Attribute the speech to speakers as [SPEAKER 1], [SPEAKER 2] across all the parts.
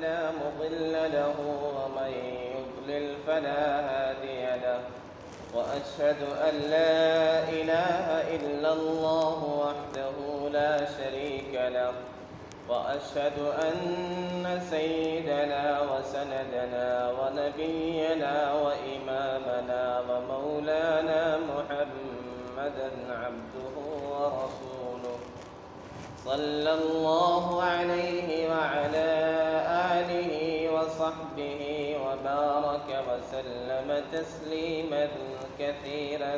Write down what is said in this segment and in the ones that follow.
[SPEAKER 1] فلا مضل له ومن يضلل فلا هادي له وأشهد أن لا إله إلا الله وحده لا شريك له وأشهد أن سيدنا وسندنا ونبينا وإمامنا ومولانا محمدا عبده ورسوله صلى الله عليه وعلى آله وصحبه وبارك وسلم تسليما كثيرا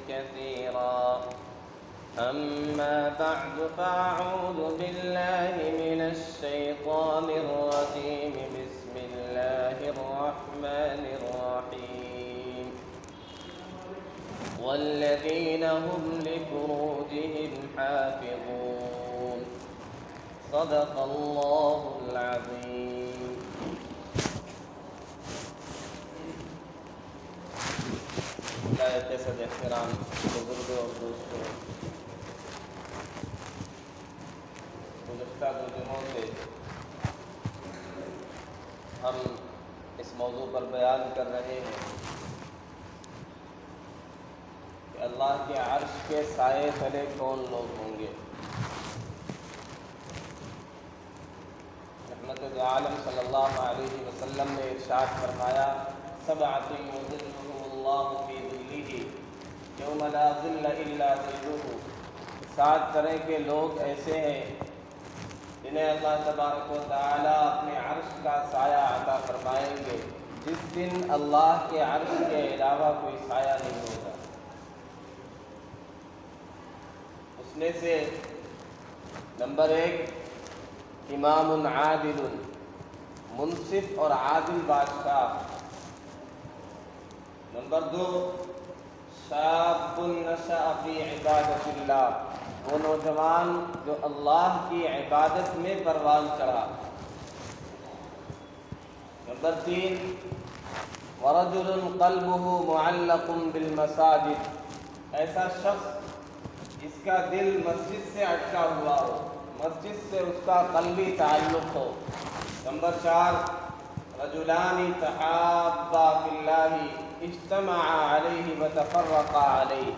[SPEAKER 1] كثيرا. أما بعد فأعوذ بالله من الشيطان الرجيم. بسم الله الرحمن الرحيم. والذين هم لفروجهم حافظون. صدق الله العظيم. لائق صد احترام بزرگوں اور دوستوں، گزشتہ دو دنوں سے ہم اس موضوع پر بیان کر رہے ہیں کہ اللہ کے عرش کے سائے تلے کون لوگ ہوں گے. رحمت عالم صلی اللہ علیہ وسلم نے ارشاد فرمایا: سبعۃ یظلهم اللہ فی ظلہ یوم لا ظل الا ظلہ. 7 طرح کے لوگ ایسے ہیں جنہیں اللہ تبارک و تعالی اپنے عرش کا سایہ عطا فرمائیں گے جس دن اللہ کے عرش کے علاوہ کوئی سایہ نہیں ہوگا. اس میں سے نمبر 1 امام عادل، منصف اور عادل بادشاہ. نمبر 2 شاب نشأ فی عبادت اللہ، وہ نوجوان جو اللہ کی عبادت میں پروان چڑھا. نمبر 3 ورجل قلبه معلق بالمساجد، ایسا شخص جس کا دل مسجد سے اٹکا ہوا ہو، مسجد سے اس کا قلبی تعلق ہو. نمبر 4 رجلان تحابا فی اللہ اجتمعا علیہ وتفرقا علیہ،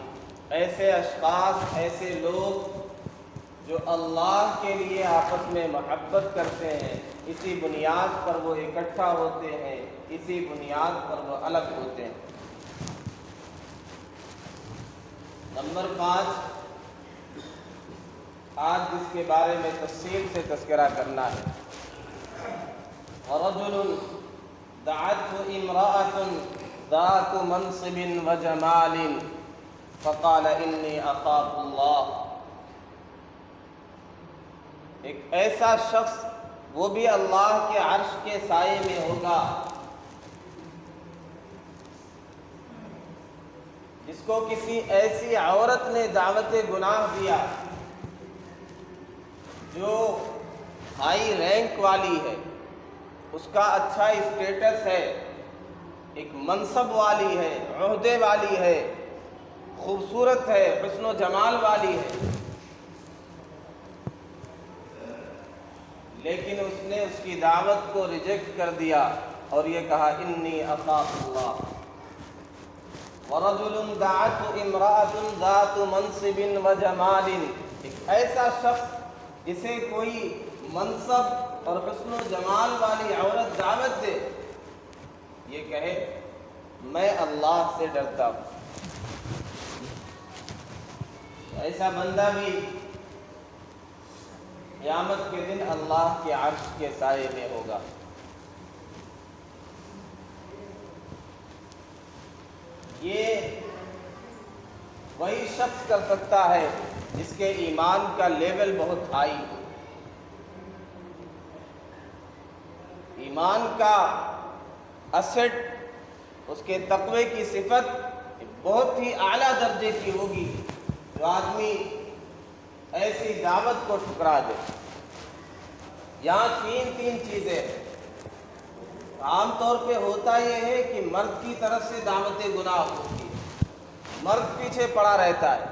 [SPEAKER 1] ایسے اشخاص، ایسے لوگ جو اللہ کے لیے آپس میں محبت کرتے ہیں، اسی بنیاد پر وہ اکٹھا ہوتے ہیں، اسی بنیاد پر وہ الگ ہوتے ہیں. نمبر 5 آج جس کے بارے میں تفصیل سے تذکرہ کرنا ہے، ورجل دعته امرأة ذات منصب وجمال فقال انی اخاف اللہ. ایک ایسا شخص، وہ بھی اللہ کے عرش کے سائے میں ہوگا، جس کو کسی ایسی عورت نے دعوت گناہ دیا جو ہائی رینک والی ہے، اس کا اچھا اسٹیٹس ہے، ایک منصب والی ہے، عہدے والی ہے، خوبصورت ہے، حسن و جمال والی ہے، لیکن اس نے اس کی دعوت کو ریجیکٹ کر دیا اور یہ کہا انی اخاف اللہ. ورجل دعته امرأة ذات منصب وجمال، ایک ایسا شخص جسے کوئی منصب اور حسن و جمال والی عورت دعوت دے، یہ کہے میں اللہ سے ڈرتا ہوں. ایسا بندہ بھی قیامت کے دن اللہ کے عرش کے سائے میں ہوگا. یہ وہی شخص کر سکتا ہے جس کے ایمان کا لیول بہت ہائی ہو، ایمان کا اسٹ، اس کے تقوی کی صفت بہت ہی اعلیٰ درجے کی ہوگی، جو آدمی ایسی دعوت کو ٹھکرا دے. یہاں تین چیزیں ہیں. عام طور پہ ہوتا یہ ہے کہ مرد کی طرف سے دعوت گناہ ہوتی ہے، مرد پیچھے پڑا رہتا ہے،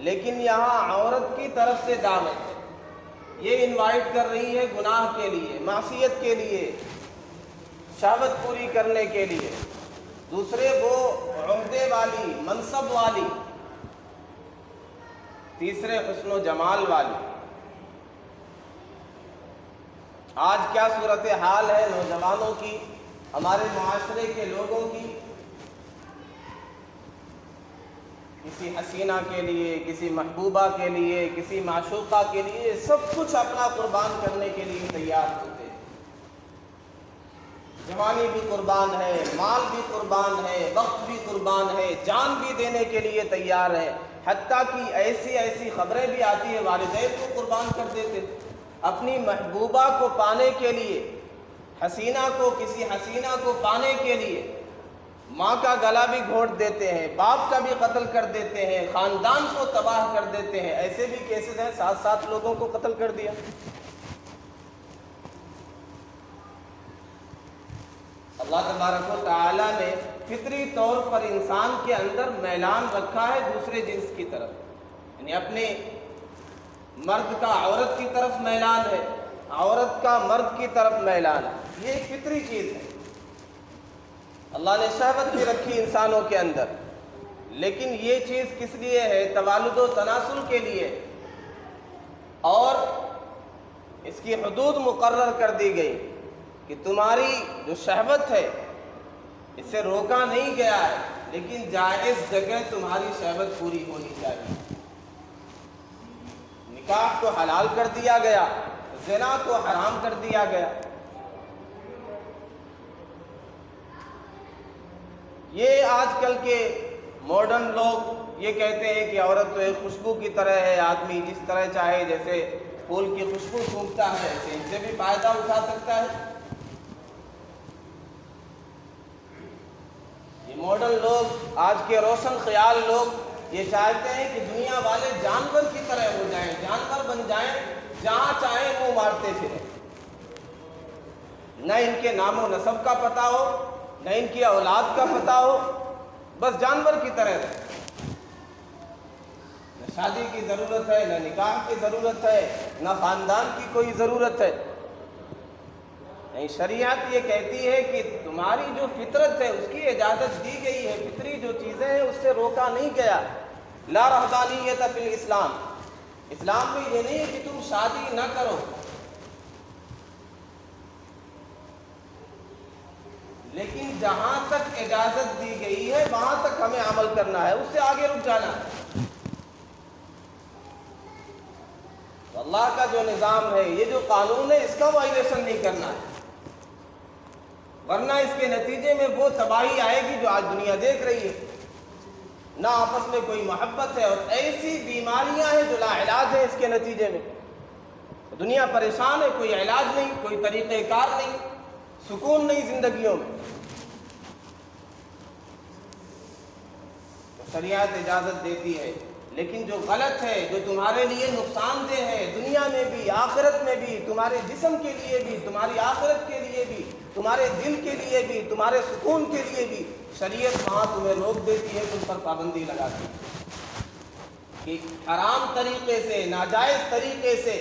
[SPEAKER 1] لیکن یہاں عورت کی طرف سے دعوت ہے. یہ انوائٹ کر رہی ہے گناہ کے لیے، معصیت کے لیے، شہوت پوری کرنے کے لیے، دوسرے وہ عہدے والی، منصب والی، تیسرے حسن و جمال والی۔ آج کیا صورتحال ہے نوجوانوں کی، ہمارے معاشرے کے لوگوں کی؟ کسی حسینہ کے لیے، کسی محبوبہ کے لیے، کسی معشوقہ کے لیے سب کچھ اپنا قربان کرنے کے لیے تیار ہوتے ہیں۔ جوانی بھی قربان ہے، مال بھی قربان ہے، وقت بھی قربان ہے، جان بھی دینے کے لیے تیار ہے۔ حتیٰ کہ ایسی خبریں بھی آتی ہیں والدین کو قربان کر دیتے تھے اپنی محبوبہ کو پانے کے لیے، حسینہ کو، کسی حسینہ کو پانے کے لیے ماں کا گلا بھی گھونٹ دیتے ہیں، باپ کا بھی قتل کر دیتے ہیں، خاندان کو تباہ کر دیتے ہیں۔ ایسے بھی کیسز ہیں، 7 لوگوں کو قتل کر دیا۔ اللہ تبارک و تعالیٰ نے فطری طور پر انسان کے اندر میلان رکھا ہے دوسرے جنس کی طرف، یعنی اپنے مرد کا عورت کی طرف میلان ہے، عورت کا مرد کی طرف میلان ہے، یہ ایک فطری چیز ہے۔ اللہ نے شہوت بھی رکھی انسانوں کے اندر، لیکن یہ چیز کس لیے ہے؟ توالد و تناسل کے لیے، اور اس کی حدود مقرر کر دی گئی کہ تمہاری جو شہوت ہے اسے روکا نہیں گیا ہے، لیکن جائز جگہ تمہاری شہوت پوری ہونی چاہیے۔ نکاح کو حلال کر دیا گیا، زنا کو حرام کر دیا گیا۔ یہ آج کل کے ماڈرن لوگ یہ کہتے ہیں کہ عورت تو ایک خوشبو کی طرح ہے، آدمی جس طرح چاہے، جیسے پھول کی خوشبو سونگھتا ہے ایسے ان سے بھی فائدہ اٹھا سکتا ہے۔ یہ ماڈرن لوگ، آج کے روشن خیال لوگ یہ چاہتے ہیں کہ دنیا والے جانور کی طرح ہو جائیں، جانور بن جائیں، جہاں چاہیں وہ مارتے پھریں، نہ ان کے نام و نسب کا پتہ ہو، نہ ان کی اولاد کا پتہ ہو، بس جانور کی طرح رہے۔ نہ شادی کی ضرورت ہے، نہ نکاح کی ضرورت ہے، نہ خاندان کی کوئی ضرورت ہے۔ نہیں، شریعت یہ کہتی ہے کہ تمہاری جو فطرت ہے اس کی اجازت دی گئی ہے، فطری جو چیزیں ہیں اس سے روکا نہیں گیا۔ لا رہبانیت فی الاسلام، اسلام میں یہ نہیں ہے کہ تم شادی نہ کرو، لیکن جہاں تک اجازت دی گئی ہے وہاں تک ہمیں عمل کرنا ہے، اس سے آگے رک جانا ہے۔ تو اللہ کا جو نظام ہے، یہ جو قانون ہے، اس کا وائلیشن نہیں کرنا ہے، ورنہ اس کے نتیجے میں وہ تباہی آئے گی جو آج دنیا دیکھ رہی ہے۔ نہ آپس میں کوئی محبت ہے، اور ایسی بیماریاں ہیں جو لا علاج ہیں اس کے نتیجے میں۔ دنیا پریشان ہے، کوئی علاج نہیں، کوئی طریقہ کار نہیں، سکون نہیں زندگیوں میں۔ تو شریعت اجازت دیتی ہے، لیکن جو غلط ہے، جو تمہارے لیے نقصان دہ ہے، دنیا میں بھی آخرت میں بھی، تمہارے جسم کے لیے بھی، تمہاری آخرت کے لیے بھی، تمہارے دل کے لیے بھی، تمہارے سکون کے لیے بھی، شریعت وہاں تمہیں روک دیتی ہے، تم پر پابندی لگاتی ہے کہ حرام طریقے سے، ناجائز طریقے سے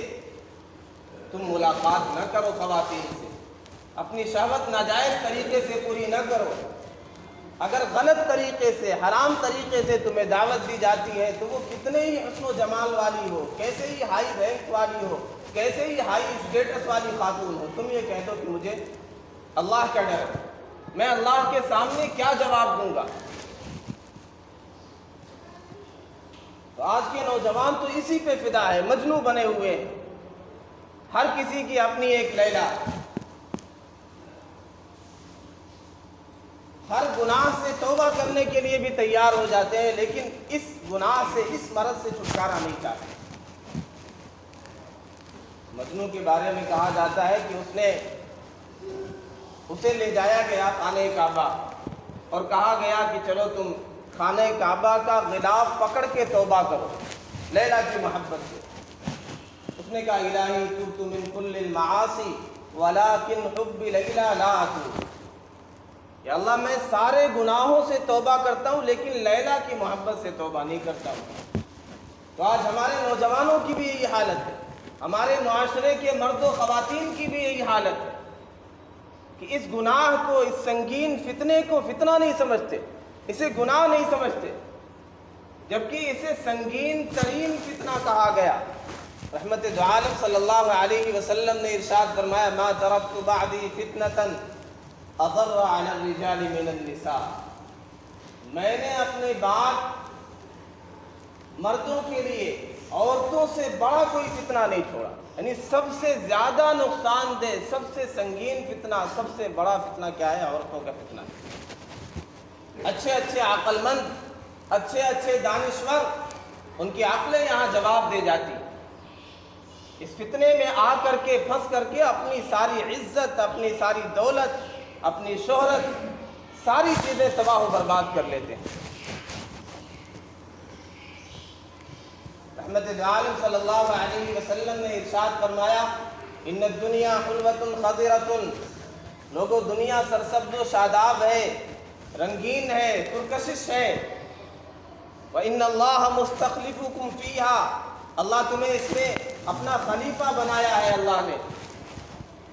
[SPEAKER 1] تم ملاقات نہ کرو خواتین سے، اپنی شہوت ناجائز طریقے سے پوری نہ کرو۔ اگر غلط طریقے سے، حرام طریقے سے تمہیں دعوت دی جاتی ہے تو وہ کتنے ہی حسن و جمال والی ہو، کیسے ہی ہائی رینک والی ہو، کیسے ہی ہائی اسٹیٹس والی خاتون ہو، تم یہ کہہ دو کہ مجھے اللہ کا ڈر ہے، میں اللہ کے سامنے کیا جواب دوں گا۔ تو آج کے نوجوان تو اسی پہ فدا ہے، مجنوں بنے ہوئے ہیں، ہر کسی کی اپنی ایک لیلا، ہر گناہ سے توبہ کرنے کے لیے بھی تیار ہو جاتے ہیں، لیکن اس گناہ سے، اس مرض سے چھٹکارا نہیں چاہتے۔ مجنوں کے بارے میں کہا جاتا ہے کہ اسے لے جایا گیا خانہ کعبہ اور کہا گیا کہ چلو تم خانہ کعبہ کا غلاف پکڑ کے توبہ کرو لیلا کی محبت سے۔ اس نے کہا الہی تبت من کل المعاصی ولکن حب لیلا لا اتوب، یا اللہ میں سارے گناہوں سے توبہ کرتا ہوں لیکن لیلا کی محبت سے توبہ نہیں کرتا ہوں۔ تو آج ہمارے نوجوانوں کی بھی یہی حالت ہے، ہمارے معاشرے کے مرد و خواتین کی بھی یہی حالت ہے کہ اس گناہ کو، اس سنگین فتنے کو فتنہ نہیں سمجھتے، اسے گناہ نہیں سمجھتے، جبکہ اسے سنگین ترین فتنہ کہا گیا۔ رحمت دو عالم صلی اللہ علیہ وسلم نے ارشاد فرمایا ما ترکت بعدی فتنة اضر علی الرجال من النساء، میں نے اپنے بعد مردوں کے لیے عورتوں سے بڑا کوئی فتنہ نہیں چھوڑا، یعنی سب سے زیادہ نقصان دہ، سب سے سنگین فتنہ، سب سے بڑا فتنہ کیا ہے؟ عورتوں کا فتنہ۔ اچھے اچھے عقل مند، اچھے اچھے دانشور، ان کی عقلیں یہاں جواب دے جاتی، اس فتنے میں آ کر کے پھنس کر کے اپنی ساری عزت، اپنی ساری دولت، اپنی شہرت، ساری چیزیں تباہ و برباد کر لیتے ہیں۔ رحمت عالم صلی اللہ علیہ وسلم نے ارشاد فرمایا ان الدنیا حلوۃ خضرۃ، لوگوں دنیا سرسبز و شاداب ہے، رنگین ہے، پرکشش ہے۔ وَإِنَّ اللَّهَ مُسْتَخْلِفُكُمْ فِيهَا، اللہ تمہیں اس میں اپنا خلیفہ بنایا ہے اللہ نے۔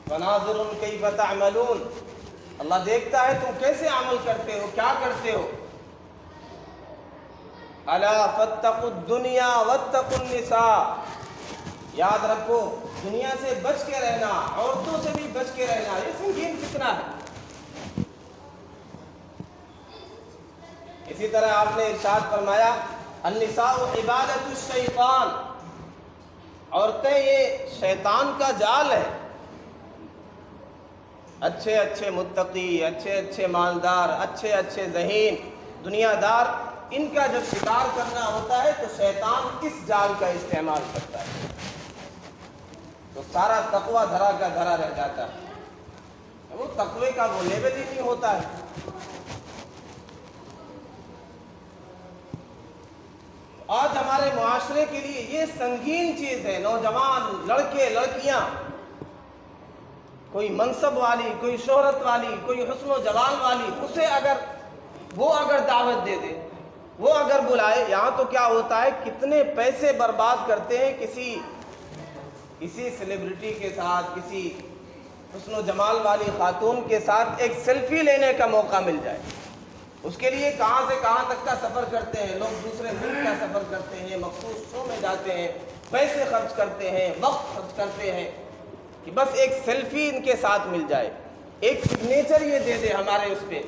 [SPEAKER 1] وَنَاظِرٌ كَيْفَ تَعْمَلُونَ، اللہ دیکھتا ہے تم کیسے عمل کرتے ہو، کیا کرتے ہو۔ الا فاتقوا الدنیا واتقوا النساء، یاد رکھو دنیا سے بچ کے رہنا، عورتوں سے بھی بچ کے رہنا، یہ سنگین فتنہ ہے۔ اسی طرح آپ نے ارشاد فرمایا النساء عبادۃ الشیطان، عورتیں یہ شیطان کا جال ہے۔ اچھے اچھے متقی، اچھے اچھے مالدار، اچھے اچھے ذہین دنیا دار، ان کا جب شکار کرنا ہوتا ہے تو شیطان اس جال کا استعمال کرتا ہے، تو سارا تقوی دھرا کا دھرا رہ جاتا ہے، وہ تقوی کا وہ لیول ہی نہیں ہوتا ہے۔ آج ہمارے معاشرے کے لیے یہ سنگین چیز ہے، نوجوان لڑکے لڑکیاں، کوئی منصب والی، کوئی شہرت والی، کوئی حسن و جمال والی، اسے وہ اگر دعوت دے دے، وہ اگر بلائے، یہاں تو کیا ہوتا ہے کتنے پیسے برباد کرتے ہیں کسی سیلیبریٹی کے ساتھ، کسی حسن و جمال والی خاتون کے ساتھ ایک سیلفی لینے کا موقع مل جائے، اس کے لیے کہاں سے کہاں تک کا سفر کرتے ہیں لوگ، دوسرے ملک کا سفر کرتے ہیں، مخصوص شو میں جاتے ہیں، پیسے خرچ کرتے ہیں، وقت خرچ کرتے ہیں کہ بس ایک سیلفی ان کے ساتھ مل جائے، ایک سگنیچر یہ دے دے ہمارے اس پہ،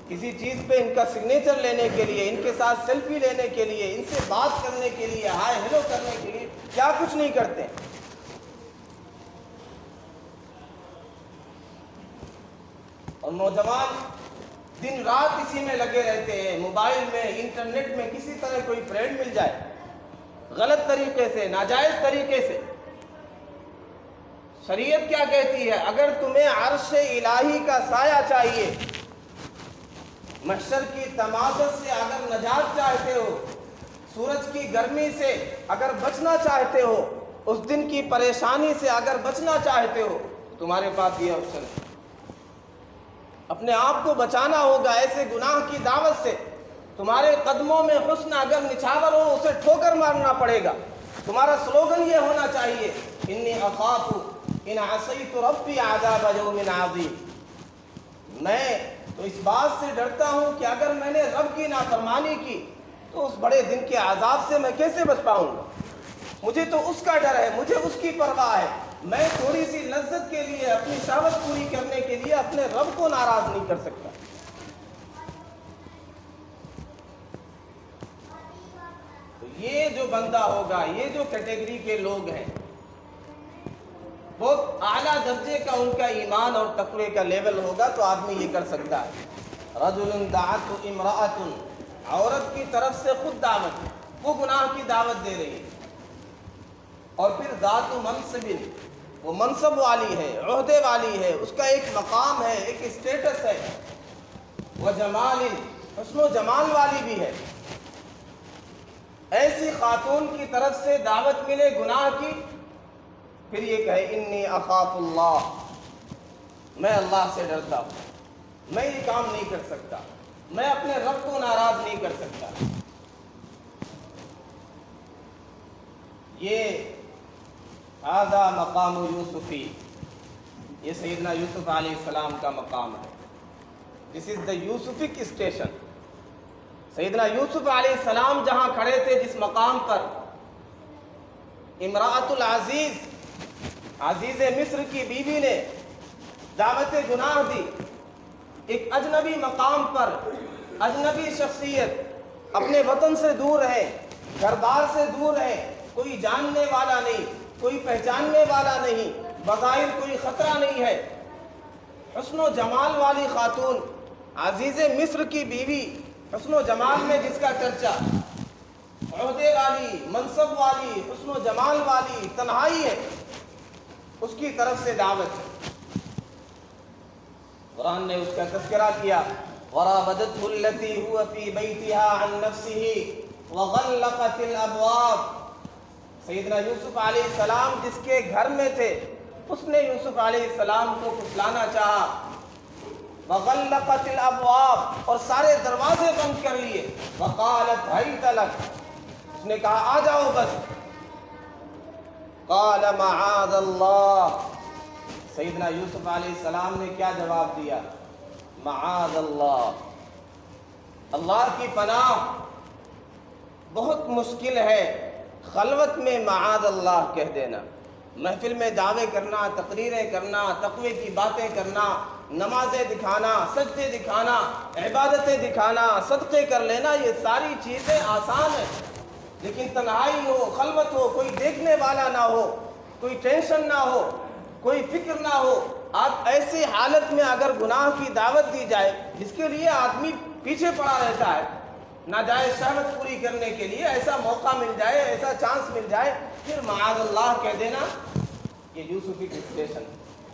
[SPEAKER 1] کسی چیز پہ ان کا سگنیچر لینے کے لیے، ان کے ساتھ سیلفی لینے کے لیے، ان سے بات کرنے کے لیے، ہائے ہیلو کرنے کے لیے کیا کچھ نہیں کرتے۔ اور نوجوان دن رات اسی میں لگے رہتے ہیں، موبائل میں، انٹرنیٹ میں، کسی طرح کوئی فرینڈ مل جائے غلط طریقے سے، ناجائز طریقے سے۔ شریعت کیا کہتی ہے؟ اگر تمہیں عرش الہی کا سایہ چاہیے، محشر کی تمازت سے اگر نجات چاہتے ہو، سورج کی گرمی سے اگر بچنا چاہتے ہو، اس دن کی پریشانی سے اگر بچنا چاہتے ہو، تمہارے پاس یہ آپشن ہے۔ اپنے آپ کو بچانا ہوگا ایسے گناہ کی دعوت سے، تمہارے قدموں میں حسن اگر نچھاور ہو، اسے ٹھوکر مارنا پڑے گا۔ تمہارا سلوگن یہ ہونا چاہیے انی اخاف ان عصیت ربی عذاب یوم عظیم، میں تو اس بات سے ڈرتا ہوں کہ اگر میں نے رب کی نافرمانی کی تو اس بڑے دن کے عذاب سے میں کیسے بچ پاؤں گا۔ مجھے تو اس کا ڈر ہے، مجھے اس کی پرواہ ہے، میں تھوڑی سی لذت کے لیے، اپنی شہوت پوری کرنے کے لیے اپنے رب کو ناراض نہیں کر سکتا۔ تو یہ جو بندہ ہوگا، یہ جو کیٹیگری کے لوگ ہیں، بہت اعلیٰ درجے کا ان کا ایمان اور تقوی کا لیول ہوگا تو آدمی یہ کر سکتا ہے۔ رجل دعته امرأة، عورت کی طرف سے خود دعوت، وہ گناہ کی دعوت دے رہی ہے، اور پھر ذات منصب، وہ منصب والی ہے، عہدے والی ہے، اس کا ایک مقام ہے، ایک اسٹیٹس ہے، وہ جمال، حسن و جمال والی بھی ہے، ایسی خاتون کی طرف سے دعوت ملے گناہ کی، پھر یہ کہے انی اخاف اللہ، میں اللہ سے ڈرتا ہوں، میں یہ کام نہیں کر سکتا، میں اپنے رب کو ناراض نہیں کر سکتا۔ یہ ھذا مقام یوسفی، یہ سیدنا یوسف علیہ السلام کا مقام ہے. دس از دا یوسفک اسٹیشن. سیدنا یوسف علیہ السلام جہاں کھڑے تھے جس مقام پر امرأۃ العزیز عزیز مصر کی بیوی نے دعوت گناہ دی. ایک اجنبی مقام پر اجنبی شخصیت اپنے وطن سے دور رہے, گھر بار سے دور رہے, کوئی جاننے والا نہیں, کوئی پہچاننے والا نہیں, بظاہر کوئی خطرہ نہیں ہے. حسن و جمال والی خاتون, عزیز مصر کی بیوی, حسن و جمال میں جس کا چرچا, عہدے والی, منصب والی, حسن و جمال والی, تنہائی ہے, اس کی طرف سے دعوت ہے. قرآن نے اس کا تذکرہ کیا. وراودته التي هو في بيتها عن نفسه وغلقت الابواب. سیدنا یوسف علیہ السلام جس کے گھر میں تھے, اس نے یوسف علیہ السلام کو پھسلانا چاہا. وغلقت الابواب, اور سارے دروازے بند کر لیے. وقالت هيت لك, اس نے کہا آ جاؤ بس. قال معاذ اللہ. سیدنا یوسف علیہ السلام نے کیا جواب دیا؟ معاذ اللہ, اللہ کی پناہ. بہت مشکل ہے خلوت میں معاذ اللہ کہہ دینا. محفل میں دعوے کرنا, تقریریں کرنا, تقوی کی باتیں کرنا, نمازیں دکھانا, سجدے دکھانا, عبادتیں دکھانا, صدقے کر لینا, یہ ساری چیزیں آسان ہیں. لیکن تنہائی ہو, خلوت ہو, کوئی دیکھنے والا نہ ہو, کوئی ٹینشن نہ ہو, کوئی فکر نہ ہو, آپ ایسی حالت میں اگر گناہ کی دعوت دی جائے جس کے لیے آدمی پیچھے پڑا رہتا ہے, ناجائز شہوت پوری کرنے کے لیے ایسا موقع مل جائے, ایسا چانس مل جائے, پھر معاذ اللہ کہہ دینا, یہ یوسفی کی اسٹیشن.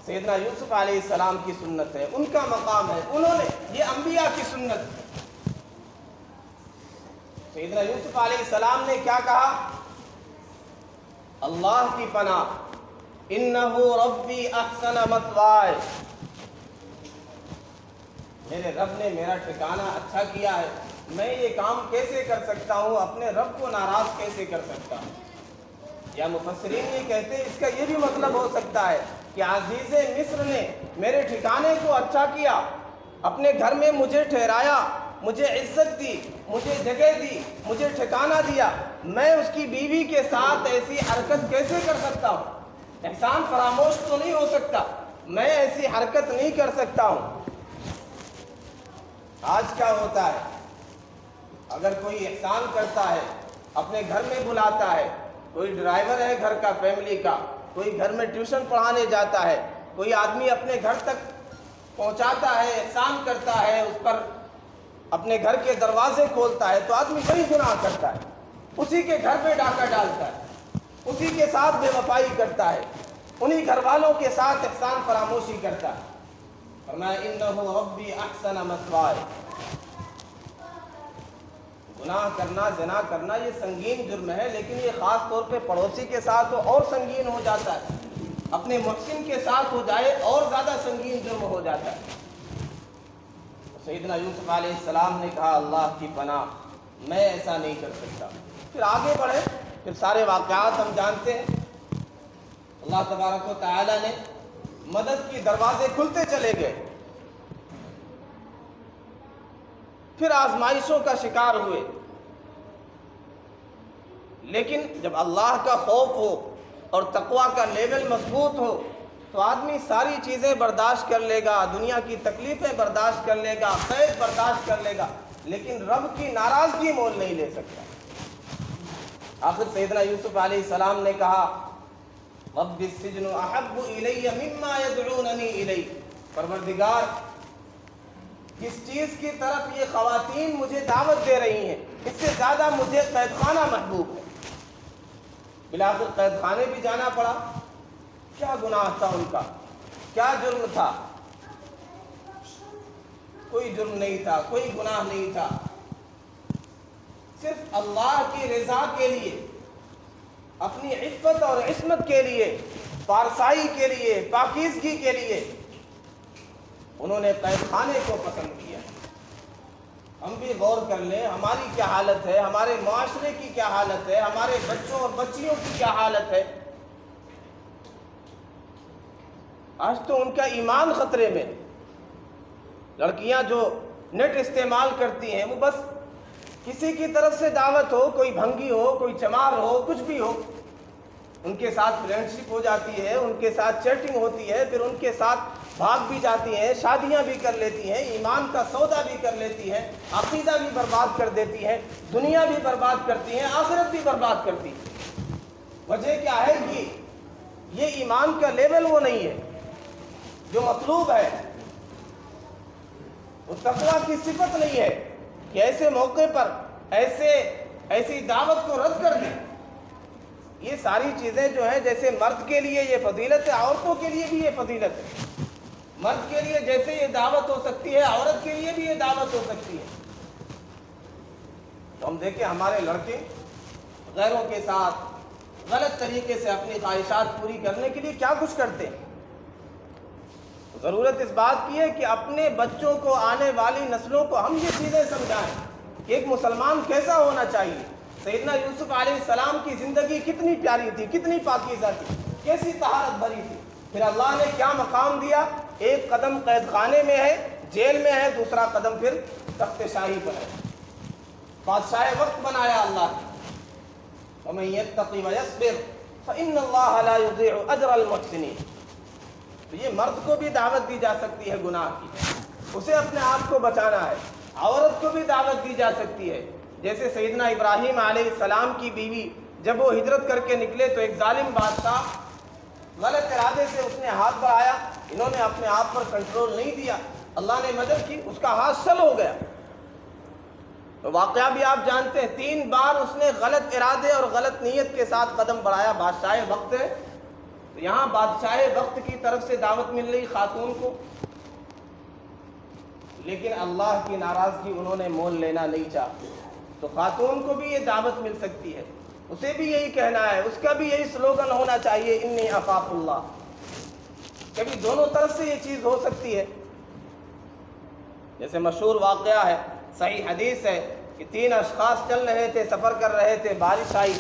[SPEAKER 1] سیدنا یوسف علیہ السلام کی سنت ہے, ان کا مقام ہے, انہوں نے, یہ انبیاء کی سنت ہے. سیدنا یوسف علیہ السلام نے کیا کہا؟ اللہ کی پناہ, انہ ربی احسن مثوائے, میرے رب نے میرا ٹھکانہ اچھا کیا ہے, میں یہ کام کیسے کر سکتا ہوں, اپنے رب کو ناراض کیسے کر سکتا ہوں. یا مفسرین یہ کہتے ہیں اس کا یہ بھی مطلب ہو سکتا ہے کہ عزیز مصر نے میرے ٹھکانے کو اچھا کیا, اپنے گھر میں مجھے ٹھہرایا, مجھے عزت دی, مجھے جگہ دی, مجھے ٹھکانہ دیا, میں اس کی بیوی کے ساتھ ایسی حرکت کیسے کر سکتا ہوں؟ احسان فراموش تو نہیں ہو سکتا, میں ایسی حرکت نہیں کر سکتا ہوں. آج کیا ہوتا ہے, اگر کوئی احسان کرتا ہے, اپنے گھر میں بلاتا ہے, کوئی ڈرائیور ہے گھر کا, فیملی کا, کوئی گھر میں ٹیوشن پڑھانے جاتا ہے, کوئی آدمی اپنے گھر تک پہنچاتا ہے, احسان کرتا ہے, اس پر اپنے گھر کے دروازے کھولتا ہے, تو آدمی بڑی گناہ کرتا ہے, اسی کے گھر پہ ڈاکہ ڈالتا ہے, اسی کے ساتھ بے وفائی کرتا ہے, انہی گھر والوں کے ساتھ احسان فراموشی کرتا ہے. فرمایا انہ ربی احسن مثوائے. گناہ کرنا, زنا کرنا یہ سنگین جرم ہے, لیکن یہ خاص طور پہ پڑوسی کے ساتھ ہو اور سنگین ہو جاتا ہے, اپنے محسن کے ساتھ ہو جائے اور زیادہ سنگین جرم ہو جاتا ہے. سیدنا یوسف علیہ السلام نے کہا اللہ کی پناہ, میں ایسا نہیں کر سکتا. پھر آگے بڑھے, پھر سارے واقعات ہم جانتے ہیں. اللہ تبارک و تعالی نے مدد کی دروازے کھلتے چلے گئے. پھر آزمائشوں کا شکار ہوئے, لیکن جب اللہ کا خوف ہو اور تقویٰ کا لیول مضبوط ہو تو آدمی ساری چیزیں برداشت کر لے گا, دنیا کی تکلیفیں برداشت کر لے گا, قید برداشت کر لے گا, لیکن رب کی ناراضگی مول نہیں لے سکتا. آخر سیدنا یوسف علیہ السلام نے کہا رب السجن احب الی مما یدعوننی الی. پروردگار, کس چیز کی طرف یہ خواتین مجھے دعوت دے رہی ہیں, اس سے زیادہ مجھے قید خانہ محبوب ہے. بلاخر قید خانے بھی جانا پڑا. کیا گناہ تھا ان کا, کیا جرم تھا؟ کوئی جرم نہیں تھا, کوئی گناہ نہیں تھا. صرف اللہ کی رضا کے لیے, اپنی عفت اور عصمت کے لیے, پارسائی کے لیے, پاکیزگی کے لیے انہوں نے قید خانے کو پسند کیا. ہم بھی غور کر لیں ہماری کیا حالت ہے, ہمارے معاشرے کی کیا حالت ہے, ہمارے بچوں اور بچیوں کی کیا حالت ہے. آج تو ان کا ایمان خطرے میں۔ لڑکیاں جو نیٹ استعمال کرتی ہیں وہ بس کسی کی طرف سے دعوت ہو، کوئی بھنگی ہو، کوئی چمار ہو، کچھ بھی ہو، ان کے ساتھ فرینڈشپ ہو جاتی ہے، ان کے ساتھ چیٹنگ ہوتی ہے، پھر ان کے ساتھ بھاگ بھی جاتی ہیں، شادیاں بھی کر لیتی ہیں، ایمان کا سودا بھی کر لیتی ہیں، عقیدہ بھی برباد کر دیتی ہیں، دنیا بھی برباد کرتی ہیں، آخرت بھی برباد کرتی ہیں۔ وجہ کیا ہے کہ یہ ایمان کا لیول وہ نہیں ہے جو مطلوب ہے، وہ تقویٰ کی صفت نہیں ہے کہ ایسے موقع پر ایسی دعوت کو رد کر دیں۔ یہ ساری چیزیں جو ہیں، جیسے مرد کے لیے یہ فضیلت ہے، عورتوں کے لیے بھی یہ فضیلت ہے۔ مرد کے لیے جیسے یہ دعوت ہو سکتی ہے، عورت کے لیے بھی یہ دعوت ہو سکتی ہے۔ تو ہم دیکھیں ہمارے لڑکے غیروں کے ساتھ غلط طریقے سے اپنی خواہشات پوری کرنے کے لیے کیا کچھ کرتے ہیں۔ ضرورت اس بات کی ہے کہ اپنے بچوں کو، آنے والی نسلوں کو ہم یہ چیزیں سمجھائیں کہ ایک مسلمان کیسا ہونا چاہیے۔ سیدنا یوسف علیہ السلام کی زندگی کتنی پیاری تھی، کتنی پاکیزہ تھی، کیسی طہارت بھری تھی۔ پھر اللہ نے کیا مقام دیا، ایک قدم قید خانے میں ہے، جیل میں ہے، دوسرا قدم پھر تخت شاہی پر ہے، بادشاہ وقت بنایا اللہ نے۔ وَمَن يَتَّقِ وَيَصْبِرْ فَإِنَّ اللَّهَ لَا يُضِيعُ أَجْرَ الْمُحْسِنِينَ۔ تو یہ مرد کو بھی دعوت دی جا سکتی ہے گناہ کی، اسے اپنے آپ کو بچانا ہے۔ عورت کو بھی دعوت دی جا سکتی ہے، جیسے سیدنا ابراہیم علیہ السلام کی بیوی جب وہ ہجرت کر کے نکلے تو ایک ظالم بادشاہ غلط ارادے سے اس نے ہاتھ بڑھایا، انہوں نے اپنے آپ پر کنٹرول نہیں دیا، اللہ نے مدد کی، اس کا ہاتھ شل ہو گیا۔ تو واقعہ بھی آپ جانتے ہیں، 3 بار اس نے غلط ارادے اور غلط نیت کے ساتھ قدم بڑھایا۔ بادشاہ وقت ہے، تو یہاں بادشاہ وقت کی طرف سے دعوت مل رہی خاتون کو، لیکن اللہ کی ناراضگی انہوں نے مول لینا نہیں چاہا۔ تو خاتون کو بھی یہ دعوت مل سکتی ہے، اسے بھی یہی کہنا ہے، اس کا بھی یہی سلوگن ہونا چاہیے، انی اخاف اللہ۔ کبھی دونوں طرف سے یہ چیز ہو سکتی ہے۔ جیسے مشہور واقعہ ہے، صحیح حدیث ہے کہ 3 اشخاص چل رہے تھے، سفر کر رہے تھے، بارش آئی،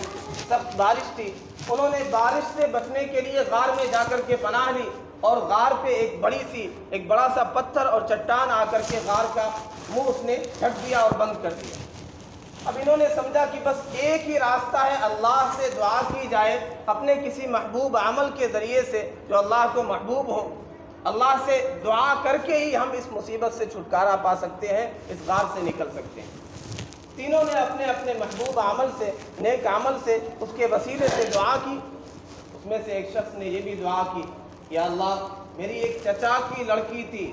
[SPEAKER 1] سخت بارش تھی، انہوں نے بارش سے بچنے کے لیے غار میں جا کر کے پناہ لی، اور غار پہ ایک بڑا سا پتھر اور چٹان آ کر کے غار کا منہ اس نے ڈھک دیا اور بند کر دیا۔ اب انہوں نے سمجھا کہ بس ایک ہی راستہ ہے، اللہ سے دعا کی جائے اپنے کسی محبوب عمل کے ذریعے سے جو اللہ کو محبوب ہو، اللہ سے دعا کر کے ہی ہم اس مصیبت سے چھٹکارا پا سکتے ہیں، اس غار سے نکل سکتے ہیں۔ تینوں نے اپنے اپنے محبوب عمل سے، نیک عمل سے، اس کے وسیلے سے دعا کی۔ اس میں سے ایک شخص نے یہ بھی دعا کی، یا اللہ، میری ایک چچا کی لڑکی تھی،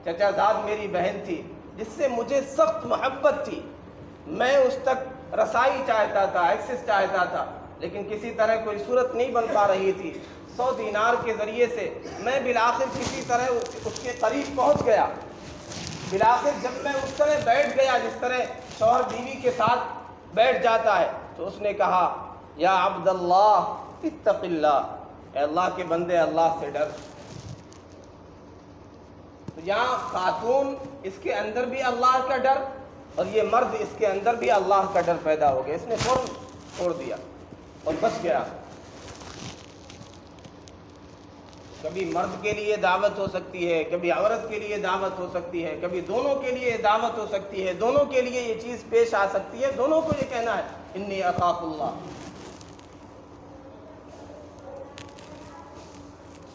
[SPEAKER 1] چچا زاد میری بہن تھی، جس سے مجھے سخت محبت تھی، میں اس تک رسائی چاہتا تھا، ایکسس چاہتا تھا، لیکن کسی طرح کوئی صورت نہیں بن پا رہی تھی۔ 100 دینار کے ذریعے سے میں بالآخر کسی طرح اس کے قریب پہنچ گیا۔ بالآخر جب میں اس طرح بیٹھ گیا جس طرح شوہر بیوی کے ساتھ بیٹھ جاتا ہے، تو اس نے کہا، یا عبد اللہ اتق اللہ، اے اللہ کے بندے، اللہ سے ڈر۔ تو یہاں خاتون، اس کے اندر بھی اللہ کا ڈر، اور یہ مرد، اس کے اندر بھی اللہ کا ڈر پیدا ہو گیا، اس نے فوراً چھوڑ دیا اور بچ گیا۔ کبھی مرد کے لیے دعوت ہو سکتی ہے، کبھی عورت کے لیے دعوت ہو سکتی ہے، کبھی دونوں کے لیے دعوت ہو سکتی ہے، دونوں کے لیے یہ چیز پیش آ سکتی ہے، دونوں کو یہ کہنا ہے، انی اخاف اللہ۔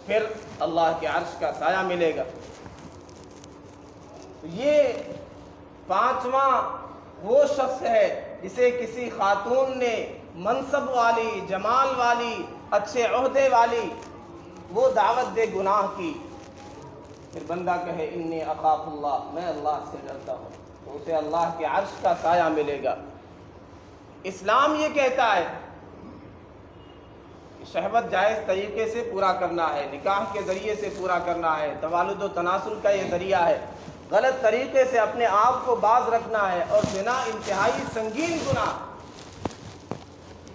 [SPEAKER 1] پھر اللہ کے عرش کا سایہ ملے گا۔ یہ 5واں وہ شخص ہے جسے کسی خاتون نے منصب والی، جمال والی، اچھے عہدے والی وہ دعوت دے گناہ کی، پھر بندہ کہے انی اخاف اللہ، میں اللہ سے ڈرتا ہوں، تو اسے اللہ کے عرش کا سایہ ملے گا۔ اسلام یہ کہتا ہے کہ شہوت جائز طریقے سے پورا کرنا ہے، نکاح کے ذریعے سے پورا کرنا ہے، توالد و تناسل کا یہ ذریعہ ہے، غلط طریقے سے اپنے آپ کو باز رکھنا ہے، اور زنا انتہائی سنگین گناہ۔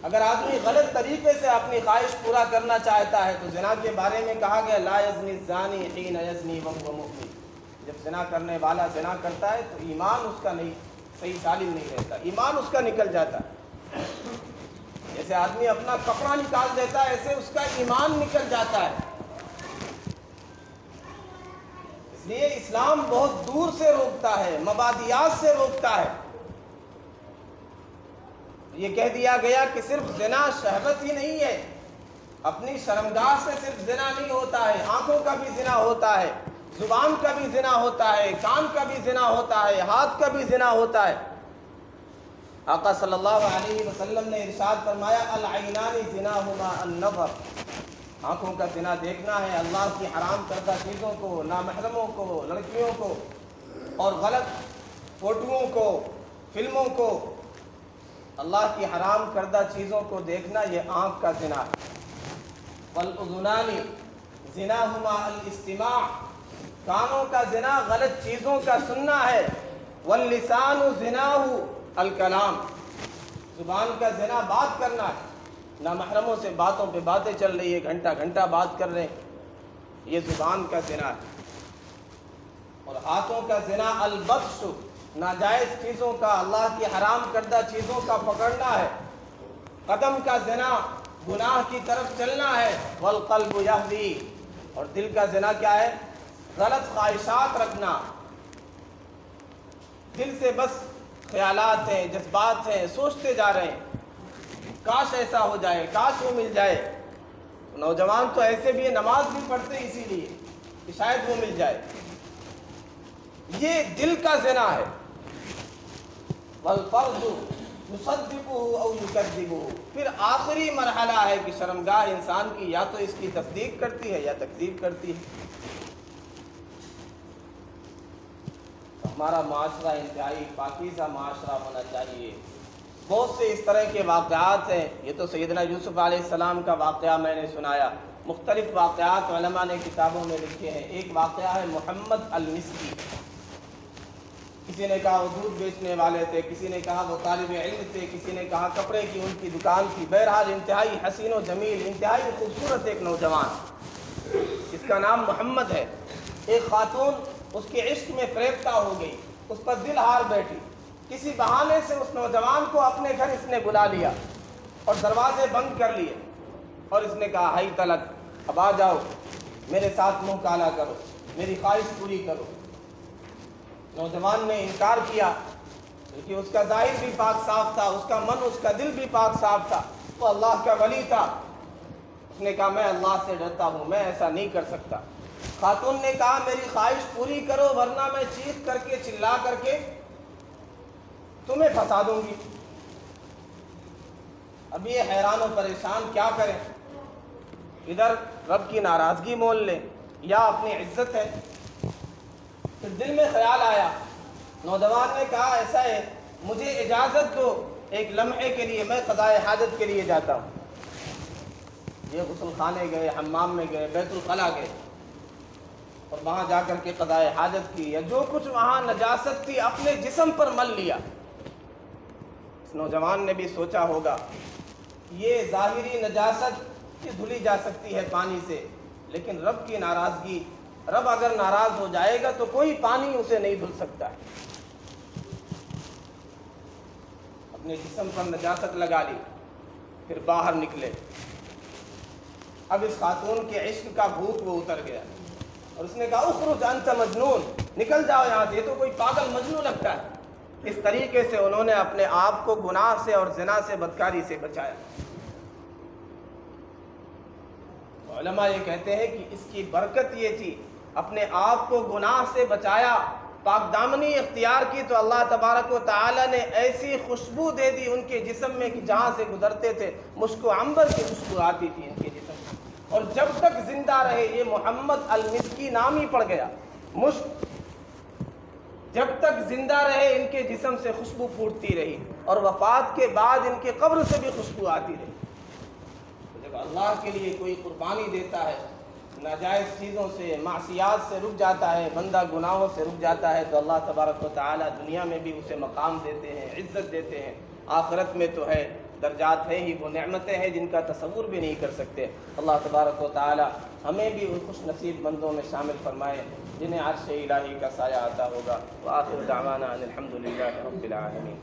[SPEAKER 1] اگر آدمی غلط طریقے سے اپنی خواہش پورا کرنا چاہتا ہے تو زنا کے بارے میں کہا گیا لا یزنی الزانی حین یزنی وهو مؤمن، جب زنا کرنے والا زنا کرتا ہے تو ایمان اس کا نہیں صحیح سالم نہیں رہتا، ایمان اس کا نکل جاتا ہے۔ جیسے آدمی اپنا کپڑا نکال دیتا ہے، ایسے اس کا ایمان نکل جاتا ہے۔ اس لیے اسلام بہت دور سے روکتا ہے، مبادیات سے روکتا ہے۔ یہ کہہ دیا گیا کہ صرف زنا شہوت ہی نہیں ہے، اپنی شرمگاہ سے صرف زنا نہیں ہوتا ہے، آنکھوں کا بھی زنا ہوتا ہے، زبان کا بھی زنا ہوتا ہے، کان کا بھی زنا ہوتا ہے، ہاتھ کا بھی زنا ہوتا ہے۔ آقا صلی اللہ علیہ وسلم نے ارشاد فرمایا العینان زناہما النظر، آنکھوں کا زنا دیکھنا ہے اللہ کی حرام کردہ چیزوں کو، نامحرموں کو، لڑکیوں کو، اور غلط فوٹوؤں کو، فلموں کو، اللہ کی حرام کردہ چیزوں کو دیکھنا، یہ آنکھ کا زنا ہے۔ والاذنان زناہما الاستماع، کانوں کا زنا غلط چیزوں کا سننا ہے۔ واللسان زناہ الکلام، زبان کا زنا بات کرنا ہے، نامحرموں سے باتوں پہ باتیں چل رہی ہے، گھنٹہ گھنٹہ بات کر رہے ہیں، یہ زبان کا زنا ہے۔ اور ہاتھوں کا زنا البطش، ناجائز چیزوں کا، اللہ کی حرام کردہ چیزوں کا پکڑنا ہے۔ قدم کا زنا گناہ کی طرف چلنا ہے۔ والقلب یہوی، اور دل کا زنا کیا ہے؟ غلط خواہشات رکھنا، دل سے بس خیالات ہیں، جذبات ہیں، سوچتے جا رہے ہیں کاش ایسا ہو جائے، کاش وہ مل جائے۔ نوجوان تو ایسے بھی نماز بھی پڑھتے اسی لیے کہ شاید وہ مل جائے، یہ دل کا زنا ہے۔ والفرج یصدقہ او یکذبہ، پھر آخری مرحلہ ہے کہ شرمگاہ انسان کی یا تو اس کی تصدیق کرتی ہے یا تکذیب کرتی ہے۔ ہمارا معاشرہ انتہائی پاکیزہ معاشرہ ہونا چاہیے۔ بہت سے اس طرح کے واقعات ہیں، یہ تو سیدنا یوسف علیہ السلام کا واقعہ میں نے سنایا، مختلف واقعات علماء نے کتابوں میں لکھے ہیں۔ ایک واقعہ ہے محمد المسکی، کسی نے کہا وہ دودھ بیچنے والے تھے، کسی نے کہا وہ طالب علم تھے، کسی نے کہا کپڑے کی ان کی دکان تھی، بہرحال انتہائی حسین و جمیل، انتہائی خوبصورت ایک نوجوان، اس کا نام محمد ہے۔ ایک خاتون اس کے عشق میں فریفتہ ہو گئی، اس پر دل ہار بیٹھی، کسی بہانے سے اس نوجوان کو اپنے گھر اس نے بلا لیا اور دروازے بند کر لیے، اور اس نے کہا ہائی تلک، اب آ جاؤ، میرے ساتھ منہ کالا کرو، میری خواہش پوری کرو۔ نوجوان نے انکار کیا، کیونکہ اس کا ظاہر بھی پاک صاف تھا، اس کا من، اس کا دل بھی پاک صاف تھا، وہ اللہ کا ولی تھا۔ اس نے کہا میں اللہ سے ڈرتا ہوں، میں ایسا نہیں کر سکتا۔ خاتون نے کہا میری خواہش پوری کرو ورنہ میں چیخ کر کے چلا کر کے تمہیں پھنسا دوں گی۔ اب یہ حیران و پریشان کیا کریں، ادھر رب کی ناراضگی مول لیں یا اپنی عزت ہے۔ پھر دل میں خیال آیا، نوجوان نے کہا ایسا ہے مجھے اجازت دو ایک لمحے کے لیے، میں قضائے حاجت کے لیے جاتا ہوں۔ یہ غسل خانے گئے، حمام میں گئے، بیت الخلا گئے، اور وہاں جا کر کے قضائے حاجت کی، یا جو کچھ وہاں نجاست تھی اپنے جسم پر مل لیا۔ اس نوجوان نے بھی سوچا ہوگا یہ ظاہری نجاست یہ دھلی جا سکتی ہے پانی سے، لیکن رب کی ناراضگی، رب اگر ناراض ہو جائے گا تو کوئی پانی اسے نہیں دھل سکتا ہے۔ اپنے جسم پر نجاست لگا لی، پھر باہر نکلے۔ اب اس خاتون کے عشق کا بھوک وہ اتر گیا، اور اس نے کہا اخرج انت مجنون، نکل جاؤ یہاں سے، یہ تو کوئی پاگل مجنون لگتا ہے۔ اس طریقے سے انہوں نے اپنے آپ کو گناہ سے اور زنا سے، بدکاری سے بچایا۔ علماء یہ کہتے ہیں کہ اس کی برکت یہ تھی، اپنے آپ کو گناہ سے بچایا، پاک دامنی اختیار کی، تو اللہ تبارک و تعالی نے ایسی خوشبو دے دی ان کے جسم میں کہ جہاں سے گزرتے تھے مشک و عنبر کی خوشبو آتی تھی ان کے جسم میں، اور جب تک زندہ رہے یہ محمد المسکی نام ہی پڑ گیا، مشک، جب تک زندہ رہے ان کے جسم سے خوشبو پھوٹتی رہی، اور وفات کے بعد ان کے قبر سے بھی خوشبو آتی رہی۔ جب اللہ کے لیے کوئی قربانی دیتا ہے، ناجائز چیزوں سے، معصیات سے رک جاتا ہے، بندہ گناہوں سے رک جاتا ہے، تو اللہ تبارک و تعالی دنیا میں بھی اسے مقام دیتے ہیں، عزت دیتے ہیں، آخرت میں تو ہے، درجات ہے ہی، وہ نعمتیں ہیں جن کا تصور بھی نہیں کر سکتے۔ اللہ تبارک و تعالی ہمیں بھی ان خوش نصیب بندوں میں شامل فرمائے جنہیں عرش الہی کا سایہ عطا ہوگا۔ وآخر دعوانا ان الحمدللہ رب العالمین۔